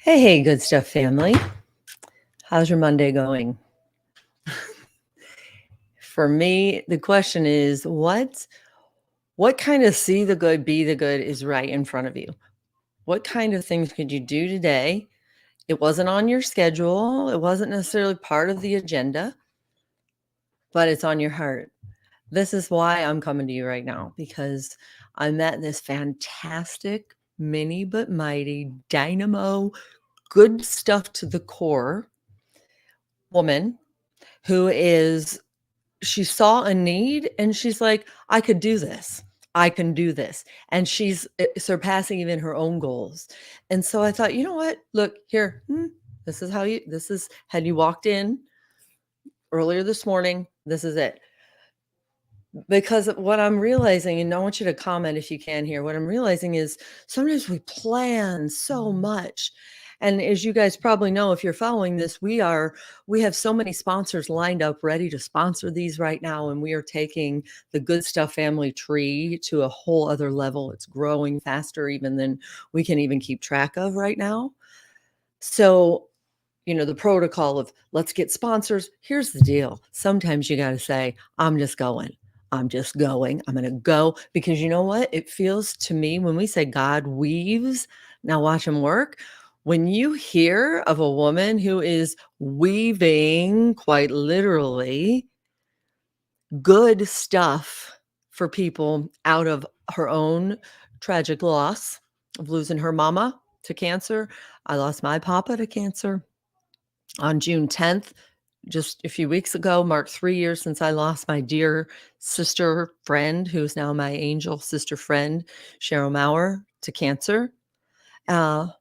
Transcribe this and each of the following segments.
Hey, good stuff, family. How's your Monday going? For me, the question is what kind of see the good, be the good is right in front of you? What kind of things could you do today? It wasn't on your schedule. It wasn't necessarily part of the agenda, but it's on your heart. This is why I'm coming to you right now, because I met this fantastic, mini but mighty, dynamo, good stuff to the core woman who she saw a need and she's like, I could do this. I can do this. And she's surpassing even her own goals. And so I thought, you know what? Look here. Had you walked in earlier this morning, this is it. Because what I'm realizing, and I want you to comment if you can here, what I'm realizing is sometimes we plan so much. And as you guys probably know, if you're following this, we have so many sponsors lined up ready to sponsor these right now. And we are taking the Good Stuff family tree to a whole other level. It's growing faster even than we can even keep track of right now. So, the protocol of let's get sponsors. Here's the deal. Sometimes you got to say, I'm just going. I'm just going. I'm going to go because you know what? It feels to me when we say God weaves, now watch him work. When you hear of a woman who is weaving quite literally good stuff for people out of her own tragic loss of losing her mama to cancer. I lost my papa to cancer on June 10th. Just a few weeks ago, marked 3 years since I lost my dear sister friend, who's now my angel sister friend, Cheryl Maurer, to cancer. And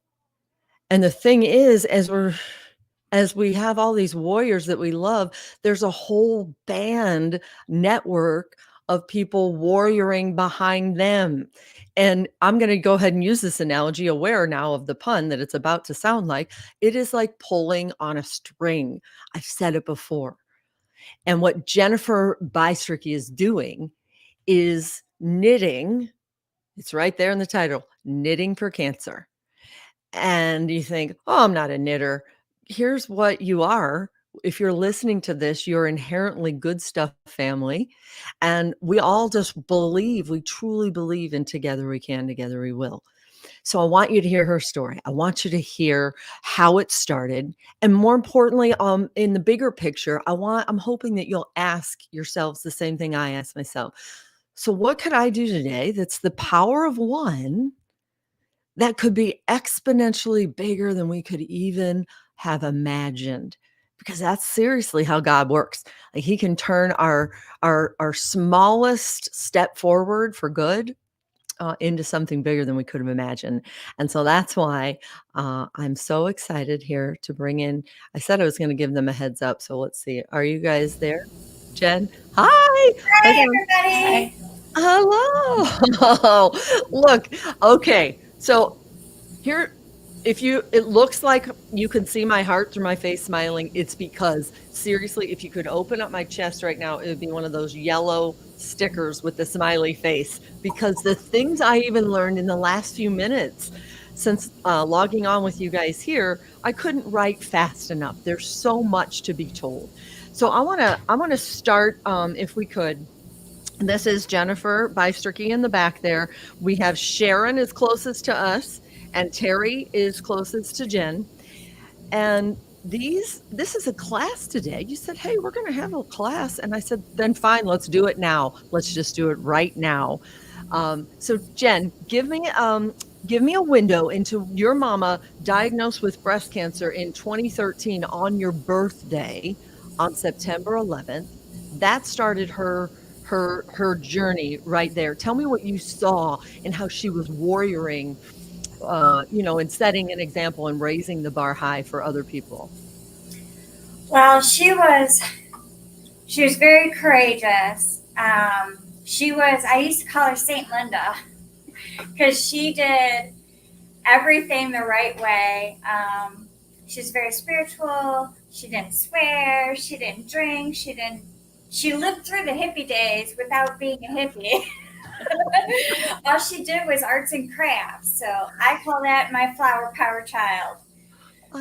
the thing is, as we have all these warriors that we love, there's a whole band network of people warrioring behind them. And I'm going to go ahead and use this analogy, aware now of the pun that it's about to sound like. It is like pulling on a string. I've said it before. And what Jennifer Bystricky is doing is knitting. It's right there in the title, Knitting for Cancer. And you think, oh, I'm not a knitter. Here's what you are. If you're listening to this, you're inherently good stuff family. And we all just we truly believe in together we can, together we will. So I want you to hear her story. I want you to hear how it started. And more importantly, in the bigger picture, I'm hoping that you'll ask yourselves the same thing I asked myself. So what could I do today that's the power of one that could be exponentially bigger than we could even have imagined? Because that's seriously how God works. Like he can turn our smallest step forward for good into something bigger than we could have imagined. And so that's why I'm so excited here to bring in. I said I was going to give them a heads up. So let's see. Are you guys there? Jen? Hi. Hi, everybody. Hello. Look, okay. So here, it looks like you can see my heart through my face smiling. It's because seriously, if you could open up my chest right now, it would be one of those yellow stickers with the smiley face, because the things I even learned in the last few minutes since logging on with you guys here, I couldn't write fast enough. There's so much to be told. So I want to start, if we could. This is Jennifer Bystricky in the back there. We have Sharon is closest to us, and Terry is closest to Jen. And this is a class today. You said, hey, we're going to have a class. And I said, then fine, let's do it now. Let's just do it right now. So Jen, give me a window into your mama diagnosed with breast cancer in 2013 on your birthday on September 11th. That started her journey right there. Tell me what you saw and how she was warrioring, and setting an example and raising the bar high for other people. Well, she was very courageous. I used to call her Saint Linda because she did everything the right way. She was very spiritual. She didn't swear. She didn't drink. She lived through the hippie days without being a hippie. All she did was arts and crafts. So I call that my flower power child. I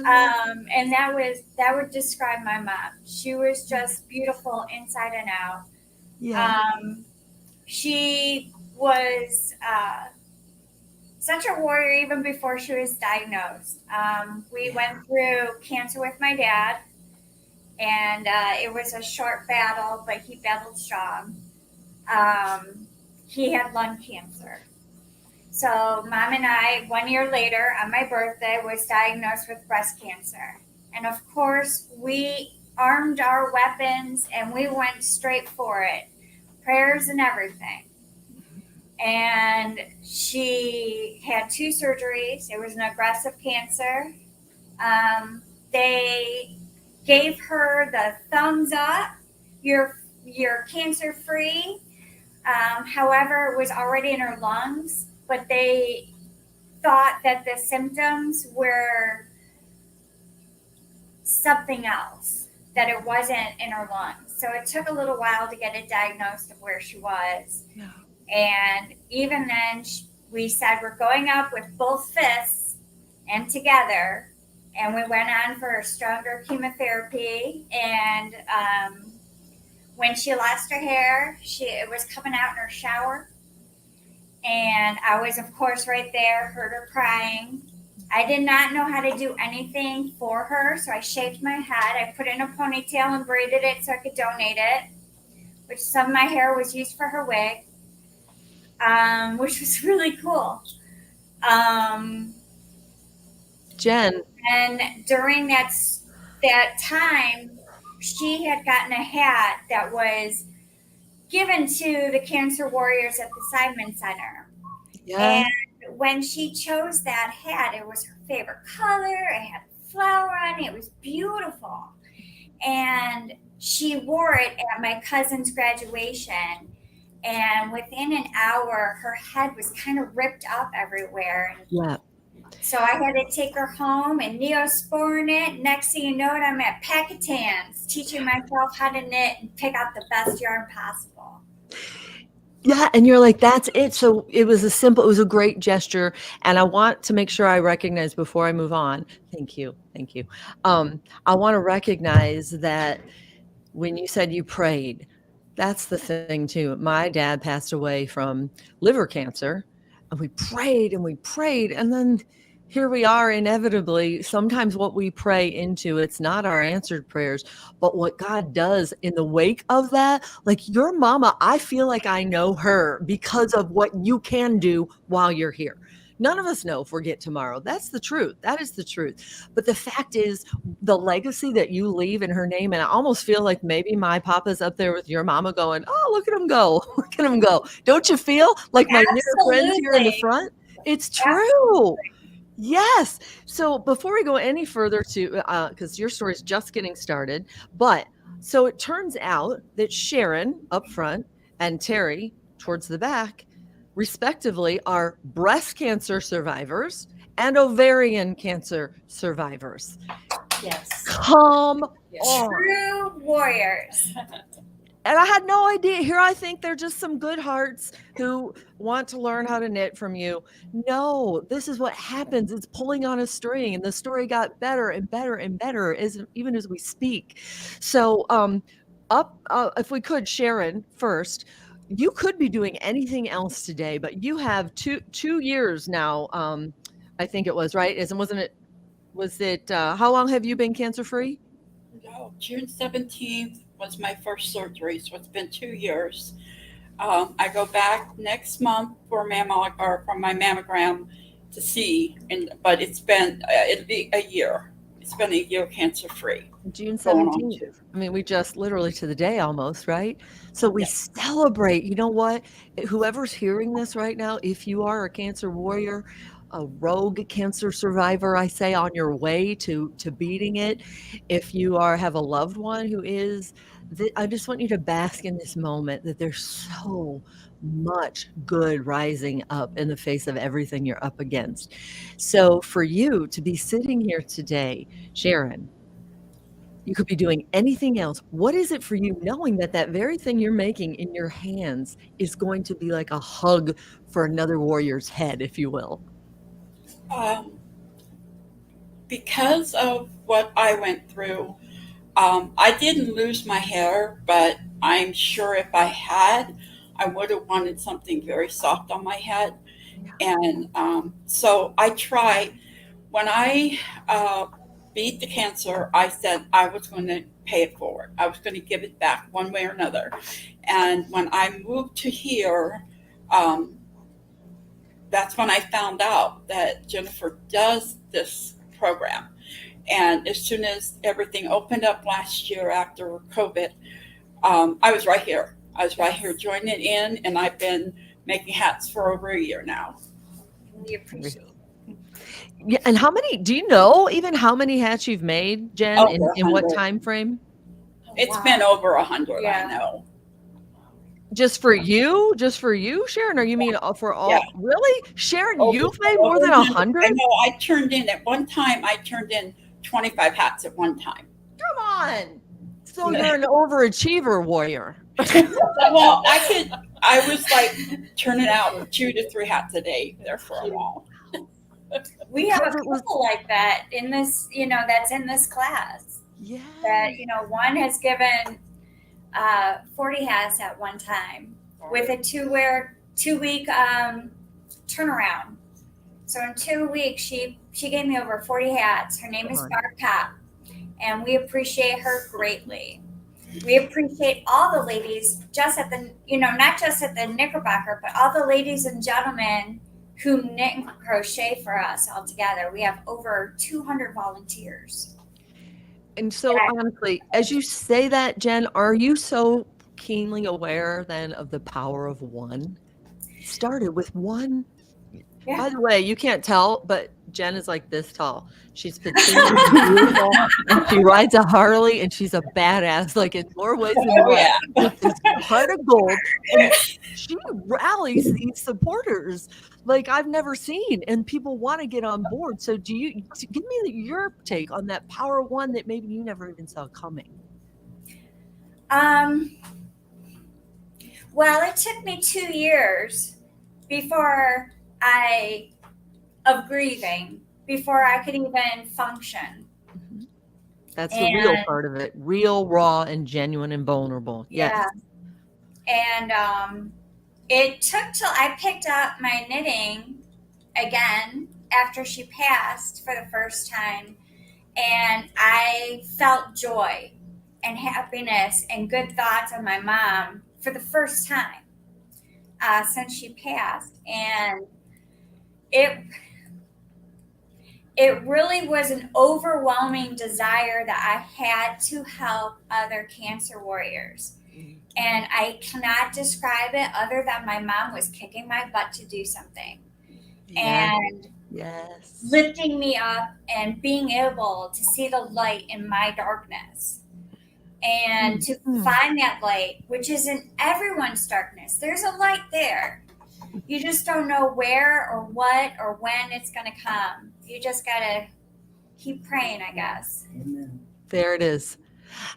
love it. And that would describe my mom. She was just beautiful inside and out. Yeah. Um, she was such a warrior even before she was diagnosed. We Yeah. went through cancer with my dad, and it was a short battle, but he battled strong. Um, he had lung cancer. So, mom and I, 1 year later, on my birthday, was diagnosed with breast cancer. And of course, we armed our weapons and we went straight for it, prayers and everything. And she had two surgeries. It was an aggressive cancer. They gave her the thumbs up. You're cancer free. However, it was already in her lungs, but they thought that the symptoms were something else, that it wasn't in her lungs. So it took a little while to get it diagnosed of where she was. Yeah. And even then, we said we're going up with both fists and together. And we went on for stronger chemotherapy. And when she lost her hair, it was coming out in her shower. And I was, of course, right there, heard her crying. I did not know how to do anything for her, so I shaved my head. I put it in a ponytail and braided it so I could donate it, which some of my hair was used for her wig, which was really cool. Um, Jen. and during that time, she had gotten a hat that was given to the cancer warriors at the Simon Center. Yeah. And when she chose that hat, it was her favorite color. It had a flower on it. It was beautiful. And she wore it at my cousin's graduation. And within an hour, her head was kind of ripped up everywhere. And Yeah. so I had to take her home and neosporin it. Next thing you know it, I'm at Packatans teaching myself how to knit and pick out the best yarn possible. Yeah, and you're like, "That's it." So it was it was a great gesture, and I want to make sure I recognize before I move on. Thank you, thank you. I wanna recognize that when you said you prayed, that's the thing too. My dad passed away from liver cancer, and we prayed, and then here we are inevitably. Sometimes what we pray into, it's not our answered prayers, but what God does in the wake of that, like your mama, I feel like I know her because of what you can do while you're here. None of us know if we'll get tomorrow. That's the truth. That is the truth. But the fact is, the legacy that you leave in her name, and I almost feel like maybe my papa's up there with your mama going, "Oh, look at him go. Look at him go." Don't you feel like my near friends here in the Absolutely. front? It's true. Absolutely. Yes. So before we go any further to, because your story is just getting started, but so it turns out that Sharon up front and Terry towards the back, respectively, are breast cancer survivors and ovarian cancer survivors. Yes. Come Yes. on. True warriors. And I had no idea. Here I think they're just some good hearts who want to learn how to knit from you. No, this is what happens. It's pulling on a string, and the story got better and better and better even as we speak. So, if we could, Sharon, first, you could be doing anything else today, but you have two years now. I think it was right. Isn't wasn't it? Was it? How long have you been cancer free? No, June 17th was my first surgery, so it's been 2 years. I go back next month for for my mammogram to see, but it'll be a year. It's been a year cancer free, June going on 17th. to. I mean, we just literally to the day almost, right? So we Yeah. celebrate. You know what? Whoever's hearing this right now, if you are a cancer warrior, a rogue cancer survivor, I say, on your way to beating it, if you have a loved one who is, I just want you to bask in this moment that there's so much good rising up in the face of everything you're up against. So for you to be sitting here today, Sharon, you could be doing anything else. What is it for you knowing that that very thing you're making in your hands is going to be like a hug for another warrior's head, if you will? Um, because of what I went through, I didn't lose my hair, but I'm sure if I had, I would have wanted something very soft on my head. Yeah. And so I tried. When I beat the cancer, I said I was going to pay it forward. I was going to give it back one way or another. And when I moved to here, um, that's when I found out that Jennifer does this program. And as soon as everything opened up last year after COVID, I was right here. I was right here joining in, and I've been making hats for over a year now. We appreciate it. Yeah, and do you know even how many hats you've made, Jen, in what time frame? It's been over 100, Yeah. I know. Just for you, Sharon, or you mean for all? Yeah. Really, Sharon, Over- you've made more than 100? I know. I turned in 25 hats at one time. Come on. So you're an overachiever warrior. Well, I was like turning out 2 to 3 hats a day there for a while. We have a couple like that in this, that's in this class. Yeah. That, one has given 40 hats at one time with a 2-week turnaround. So in 2 weeks, she gave me over 40 hats. Her name is Barb Pap, and we appreciate her greatly. We appreciate all the ladies just at the, not just at the Knickerbocker, but all the ladies and gentlemen who knit and crochet for us all together. We have over 200 volunteers. And so honestly, as you say that, Jen, are you so keenly aware then of the power of one? It started with one. Yeah. By the way, you can't tell, but Jen is like this tall. She's petite and beautiful, and she rides a Harley, and she's a badass, like in more ways than one. With this heart of gold, and she rallies these supporters like I've never seen, and people want to get on board. So give me your take on that power of one that maybe you never even saw coming? Well, it took me 2 years before of grieving before I could even function. Mm-hmm. That's the real part of it. Real, raw, and genuine and vulnerable. Yes. Yeah. And it took till I picked up my knitting again after she passed for the first time. And I felt joy and happiness and good thoughts on my mom for the first time since she passed. And it really was an overwhelming desire that I had to help other cancer warriors. And I cannot describe it other than my mom was kicking my butt to do something. Yes. And lifting me up and being able to see the light in my darkness. And to find that light, which is in everyone's darkness. There's a light there. You just don't know where or what or when it's going to come. You just got to keep praying, I guess. Amen. There it is.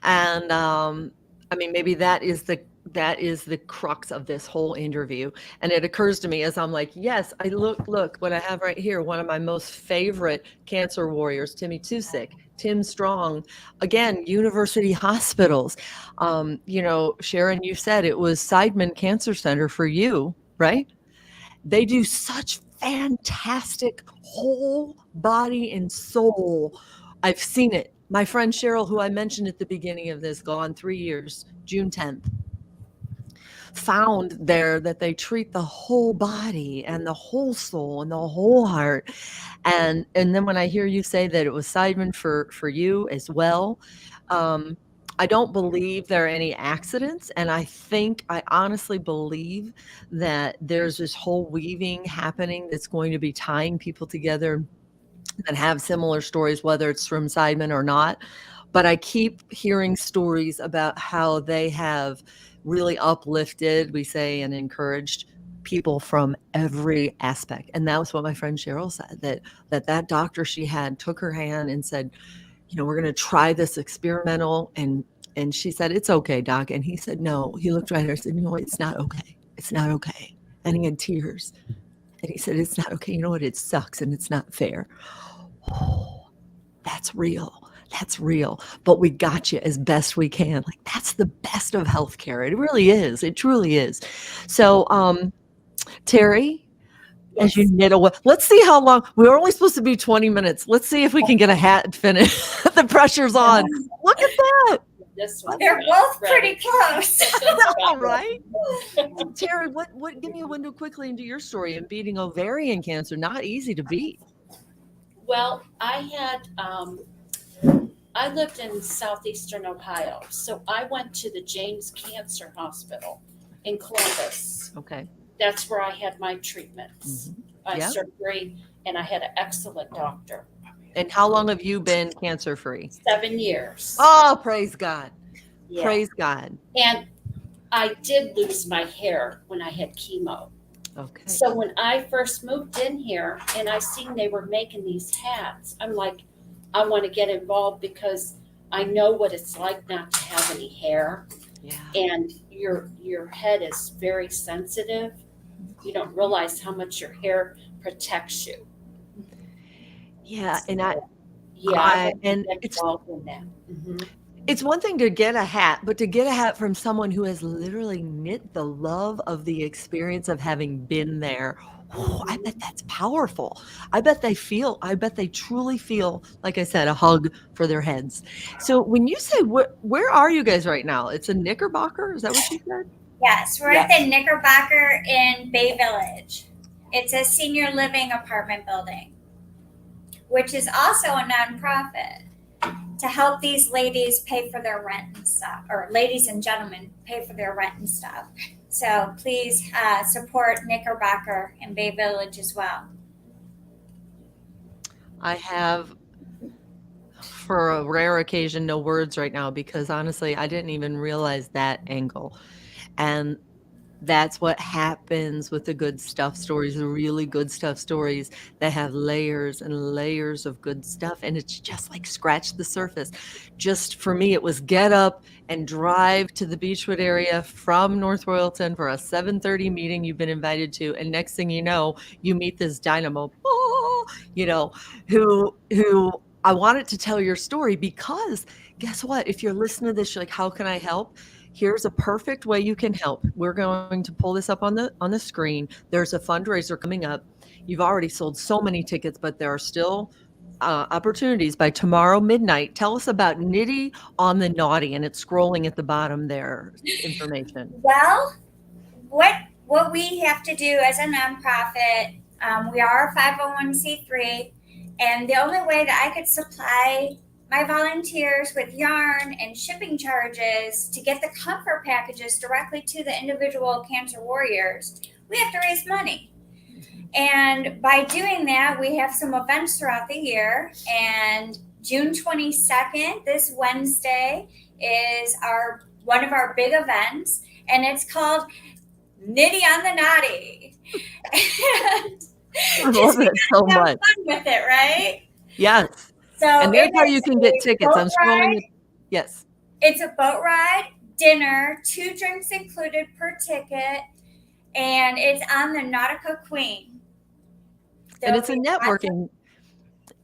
And I mean, maybe that is the crux of this whole interview. And it occurs to me as I'm like, yes, look what I have right here. One of my most favorite cancer warriors, Timmy Tusick, Tim Strong, again, university hospitals. Sharon, you said it was Seidman Cancer Center for you, right? They do such fantastic whole body and soul. I've seen it. My friend Cheryl, who I mentioned at the beginning of this, gone 3 years, June 10th, found there that they treat the whole body and the whole soul and the whole heart. And then when I hear you say that it was Seidman for you as well, I don't believe there are any accidents. And I honestly believe that there's this whole weaving happening that's going to be tying people together that have similar stories, whether it's from Seidman or not. But I keep hearing stories about how they have really uplifted, we say, and encouraged people from every aspect. And that was what my friend Cheryl said, that doctor she had took her hand and said, we're going to try this experimental. And she said, it's okay, doc. And he said, no. He looked right at her and said, it's not okay. It's not okay. And he had tears. And he said, it's not okay. You know what? It sucks and it's not fair. Oh, That's real. That's real. But we got you as best we can. Like, that's the best of healthcare. It really is. It truly is. So, Terry, as you Yes. knit away, let's see how long. We were only supposed to be 20 minutes. Let's see if we can get a hat finished. The pressure's on. Look at that. This one. They're both pretty close. All right. Terry, what give me a window quickly into your story in beating ovarian cancer. Not easy to beat. Well, I lived in southeastern Ohio, so I went to the James Cancer Hospital in Columbus. Okay. That's where I had my treatments, my Yep. surgery, and I had an excellent doctor. And how long have you been cancer free? 7 years. Oh, praise God. Yeah. Praise God. And I did lose my hair when I had chemo. Okay. So when I first moved in here and I seen they were making these hats, I'm like, I want to get involved because I know what it's like not to have any hair. Yeah. And your head is very sensitive. You don't realize how much your hair protects you. Yeah. And I and get it's involved in that. Mhm. it's one thing to get a hat, but to get a hat from someone who has literally knit the love of the experience of having been there. Oh, I bet that's powerful. I bet they truly feel, like I said, a hug for their heads. So when you say, where are you guys right now? It's a Knickerbocker? Is that what you said? Yes, we're at the Knickerbocker in Bay Village. It's a senior living apartment building, which is also a nonprofit to help these ladies pay for their rent and stuff, or ladies and gentlemen pay for their rent and stuff. So please support Knickerbocker in Bay Village as well. I have, for a rare occasion, no words right now because honestly, I didn't even realize that angle. And that's what happens with the good stuff stories, the really good stuff stories that have layers and layers of good stuff. And it's just like scratch the surface. Just for me, it was get up and drive to the Beechwood area from North Royalton for a 7:30 meeting you've been invited to. And next thing you know, you meet this dynamo, who I wanted to tell your story because guess what? If you're listening to this, you're like, how can I help? Here's a perfect way you can help. We're going to pull this up on the screen. There's a fundraiser coming up. You've already sold so many tickets, but there are still opportunities by tomorrow midnight. Tell us about Nitty on the Naughty, and it's scrolling at the bottom there, information. Well, what we have to do as a nonprofit, we are a 501c3, and the only way that I could supply my volunteers with yarn and shipping charges to get the comfort packages directly to the individual cancer warriors, we have to raise money. And by doing that, we have some events throughout the year. And June 22nd, this Wednesday, is one of our big events, and it's called Nitty on the Naughty. I love it so much. Fun with it, right? Yes. So and there's how you can get tickets. I'm scrolling. Yes. It's a boat ride, dinner, 2 drinks included per ticket, and it's on the Nautica Queen. And it's a networking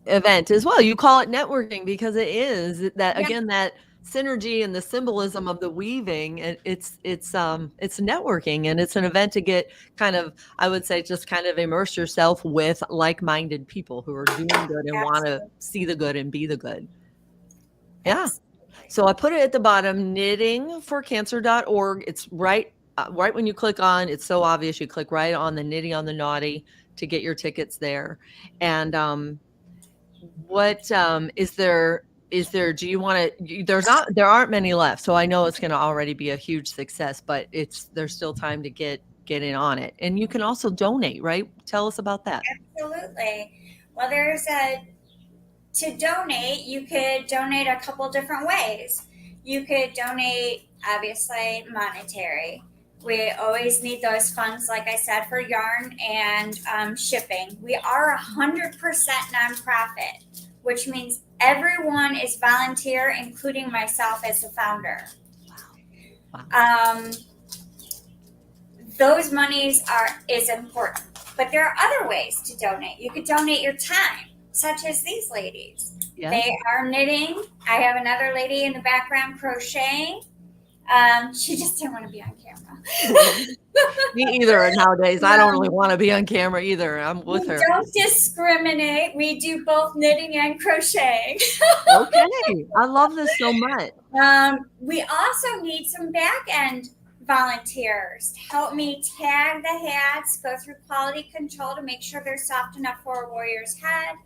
event as well. You call it networking because it is that, again, that synergy and the symbolism of the weaving. It's networking, and it's an event to get kind of, I would say, just kind of immerse yourself with like-minded people who are doing good and want to see the good and be the good. Yeah. So I put it at the bottom, knittingforcancer.org. It's right when you click on, it's so obvious. You click right on the Nitty on the Naughty to get your tickets there. And what is there? Do you want to, there aren't many left. So I know it's going to already be a huge success, but there's still time to get in on it. And you can also donate, right? Tell us about that. Absolutely. Well, to donate, you could donate a couple different ways. You could donate, obviously, monetary. We always need those funds, like I said, for yarn and shipping. We are 100% nonprofit, which means everyone is volunteer, including myself as the founder. Wow. Those monies is important, but there are other ways to donate. You could donate your time, such as these ladies. Yes. They are knitting. I have another lady in the background crocheting. She just didn't want to be on camera. Me either nowadays. I don't really Um, want to be on camera either. I'm with we her. don't discriminate. We do both knitting and crocheting. Okay. I love this so much. We also need some back end volunteers to help me tag the hats, go through quality control to make sure they're soft enough for a warrior's head,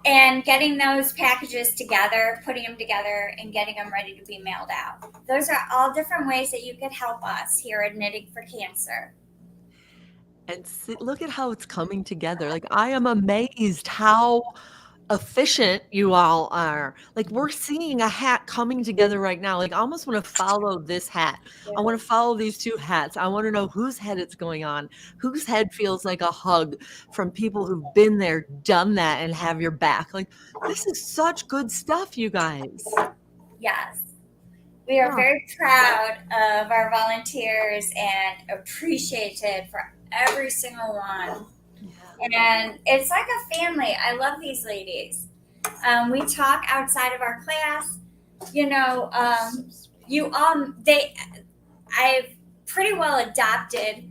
and getting those packages together, putting them together, and getting them ready to be mailed out. Those are all different ways that you could help us here at Knitting for Cancer. And look at how it's coming together. Like, I am amazed how efficient you all are. Like, we're seeing a hat coming together right now. Like, I almost want to follow this hat. I want to follow these two hats. I want to know whose head it's going on, whose head feels like a hug from people who've been there, done that, and have your back. Like, this is such good stuff, you guys. Yes. We are very proud of our volunteers and appreciated for every single one. And it's like a family. I love these ladies. We talk outside of our class. You know, I've pretty well adopted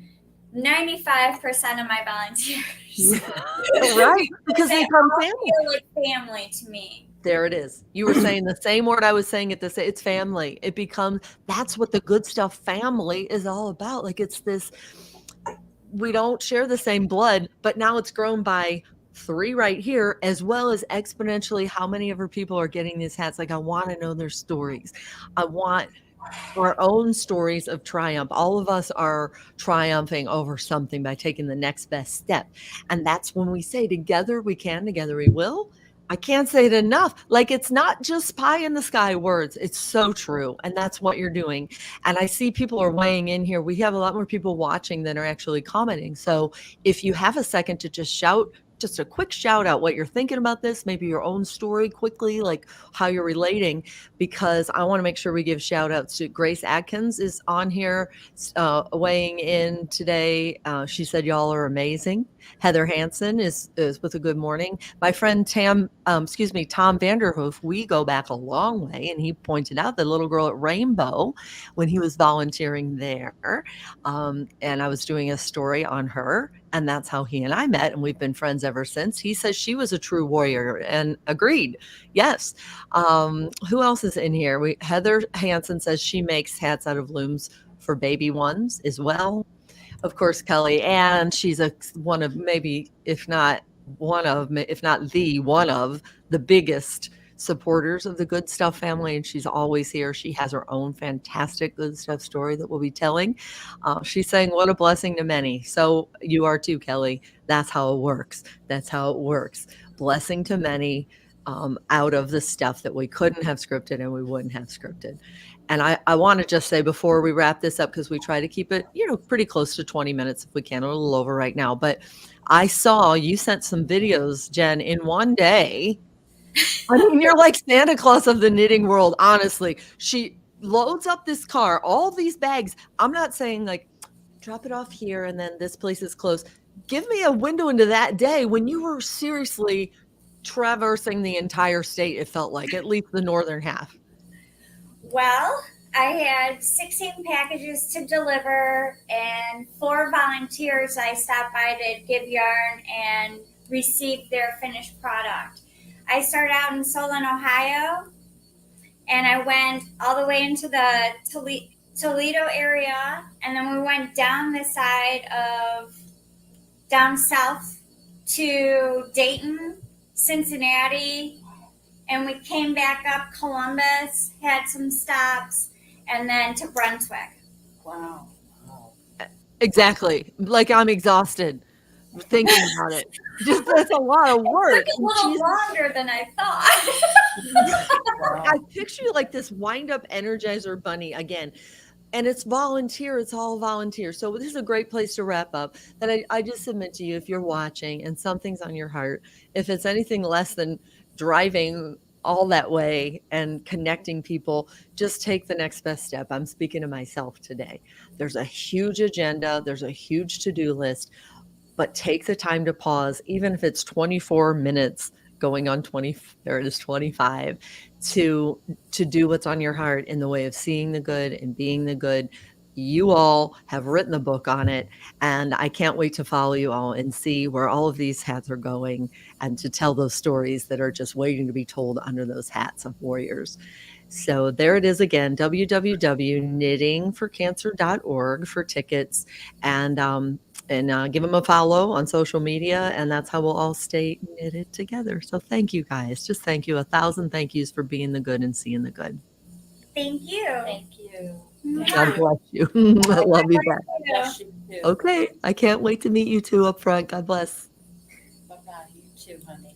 95% of my volunteers. Right, because they come all family. feel like family to me. There it is. You were saying the same word I was saying at this. It's family. It becomes, that's what the good stuff family is all about. Like, it's this, we don't share the same blood, but now it's grown by 3 right here, as well as exponentially how many of our people are getting these hats. Like, I want to know their stories. I want our own stories of triumph. All of us are triumphing over something by taking the next best step. And that's when we say together we can, together we will. I can't say it enough. Like, it's not just pie in the sky words. It's so true. And that's what you're doing. And I see people are weighing in here. We have a lot more people watching than are actually commenting. So if you have a second to just shout, just a quick shout out what you're thinking about this, maybe your own story quickly, like how you're relating, because I want to make sure we give shout outs to Grace Atkins is on here weighing in today. She said, y'all are amazing. Heather Hansen is with a good morning. My friend Tom Vanderhoof, we go back a long way, and he pointed out the little girl at Rainbow when he was volunteering there. And I was doing a story on her, and that's how he and I met, and we've been friends ever since. He says she was a true warrior, and agreed. Yes. Who else is in here? Heather Hansen says she makes hats out of looms for baby ones as well. Of course, Kelly, and she's one of maybe, if not the biggest supporters of the Good Stuff family, and she's always here. She has her own fantastic Good Stuff story that we'll be telling. She's saying, what a blessing to many. So you are too, Kelly. That's how it works. That's how it works. Blessing to many out of the stuff that we couldn't have scripted and we wouldn't have scripted. And I want to just say before we wrap this up, because we try to keep it, pretty close to 20 minutes if we can, a little over right now. But I saw you sent some videos, Jen, in one day. I mean, you're like Santa Claus of the knitting world, honestly. She loads up this car, all these bags. I'm not saying like, drop it off here and then this place is closed. Give me a window into that day when you were seriously traversing the entire state, it felt like, at least the northern half. Well, I had 16 packages to deliver and 4 volunteers I stopped by to give yarn and receive their finished product. I started out in Solon, Ohio, and I went all the way into the Toledo area, and then we went down south to Dayton, Cincinnati, and we came back up Columbus, had some stops, and then to Brunswick. Wow. Exactly. Like, I'm exhausted thinking about it. Just, that's a lot of work. It took a little longer than I thought. I picture you like this wind-up Energizer bunny again. And it's volunteer. It's all volunteer. So this is a great place to wrap up. That I just submit to you, if you're watching and something's on your heart, if it's anything less than driving all that way and connecting people, just take the next best step. I'm speaking to myself today. There's a huge agenda. There's a huge to-do list, but take the time to pause, even if it's 24 minutes going on 20, there it is 25, to do what's on your heart in the way of seeing the good and being the good. You all have written the book on it, and I can't wait to follow you all and see where all of these hats are going and to tell those stories that are just waiting to be told under those hats of warriors. So there it is again, www.knittingforcancer.org for tickets, and give them a follow on social media, and that's how we'll all stay knitted together. So thank you guys. Just thank you. 1,000 thank yous for being the good and seeing the good. Thank you. Thank you. God bless you. I love you back. Bless you too. Okay. I can't wait to meet you two up front. God bless. Bye-bye. You too, honey.